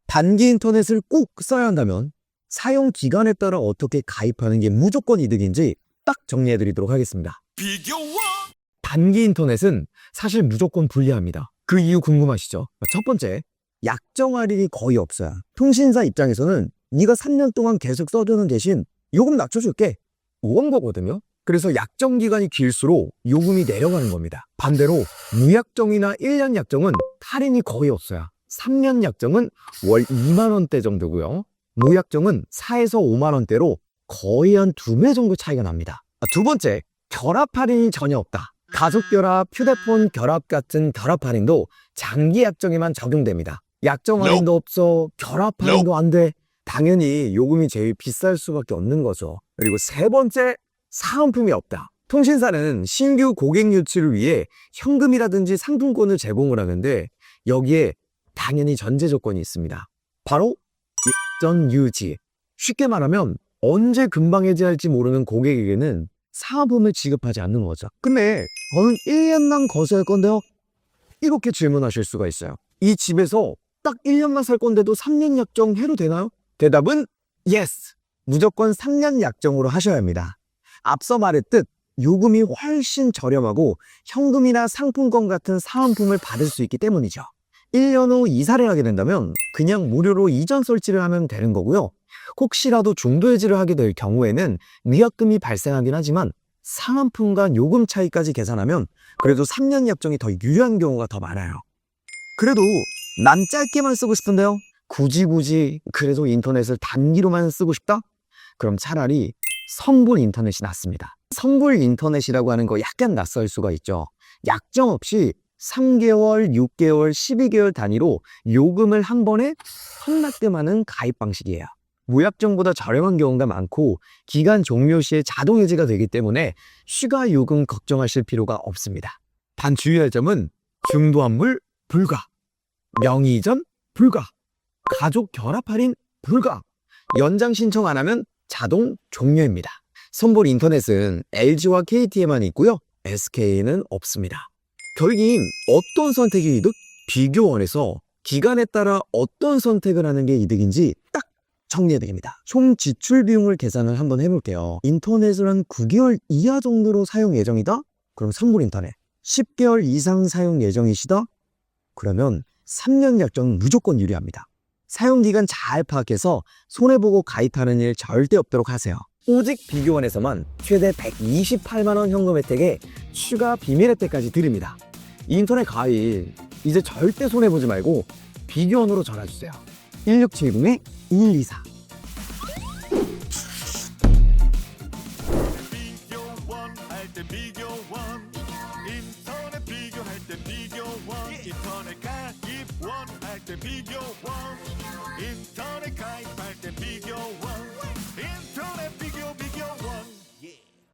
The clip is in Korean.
단기 인터넷을 꼭 써야 한다면 사용 기간에 따라 어떻게 가입하는 게 무조건 이득인지 딱 정리해드리도록 하겠습니다. 단기 인터넷은 사실 무조건 불리합니다. 그 이유 궁금하시죠? 첫 번째, 약정 할인이 거의 없어요. 통신사 입장에서는 네가 3년 동안 계속 써주는 대신 요금 낮춰줄게, 이런 거거든요. 그래서 약정 기간이 길수록 요금이 내려가는 겁니다. 반대로 무약정이나 1년 약정은 할인이 거의 없어요. 3년 약정은 월 2만 원대 정도고요. 무약정은 4에서 5만 원대로 거의 한 2배 정도 차이가 납니다. 두 번째, 결합 할인이 전혀 없다. 가족 결합, 휴대폰 결합 같은 결합 할인도 장기 약정에만 적용됩니다. 약정 할인도 없어, 결합 할인도 안 돼. 당연히 요금이 제일 비쌀 수밖에 없는 거죠. 그리고 세 번째, 사은품이 없다. 통신사는 신규 고객 유치를 위해 현금이라든지 상품권을 제공을 하는데 여기에 당연히 전제 조건이 있습니다. 바로 일전 유지. 쉽게 말하면 언제 금방 해지할지 모르는 고객에게는 사은품을 지급하지 않는 거죠. 근데 저는 1년만 거주할 건데요? 이렇게 질문하실 수가 있어요. 이 집에서 딱 1년만 살 건데도 3년 약정 해도 되나요? 대답은 yes! 무조건 3년 약정으로 하셔야 합니다. 앞서 말했듯 요금이 훨씬 저렴하고 현금이나 상품권 같은 사은품을 받을 수 있기 때문이죠. 1년 후 이사를 하게 된다면 그냥 무료로 이전 설치를 하면 되는 거고요. 혹시라도 중도 해지를 하게 될 경우에는 위약금이 발생하긴 하지만 사은품과 요금 차이까지 계산하면 그래도 3년 약정이 더 유리한 경우가 더 많아요. 그래도 난 짧게만 쓰고 싶은데요? 굳이 그래도 인터넷을 단기로만 쓰고 싶다? 그럼 차라리 선불 인터넷이 낫습니다. 선불 인터넷이라고 하는 거 약간 낯설 수가 있죠. 약정 없이 3개월, 6개월, 12개월 단위로 요금을 한 번에 헌납금 하는 가입 방식이에요. 무약정보다 저렴한 경우가 많고 기간 종료 시에 자동 해지가 되기 때문에 추가 요금 걱정하실 필요가 없습니다. 단 주의할 점은 중도환물 불가, 명의 이전 불가, 가족 결합 할인 불가, 연장 신청 안 하면 자동 종료입니다. 선불 인터넷은 LG와 KT에만 있고요. SK는 없습니다. 결국 어떤 선택이 이득? 비교원에서 기간에 따라 어떤 선택을 하는 게 이득인지 딱 정리해드립니다. 총 지출 비용을 계산을 한번 해볼게요. 인터넷을 한 9개월 이하 정도로 사용 예정이다? 그럼 선불 인터넷. 10개월 이상 사용 예정이시다? 그러면 3년 약정은 무조건 유리합니다. 사용기간 잘 파악해서 손해보고 가입하는 일 절대 없도록 하세요. 오직 비교원에서만 최대 128만 원 현금 혜택에 추가 비밀 혜택까지 드립니다. 인터넷 가입 이제 절대 손해보지 말고 비교원으로 전화주세요. 1670-2124. 인터넷 비교할 때 비교원 인터넷 가입 원할 때 비교원 인터넷 가입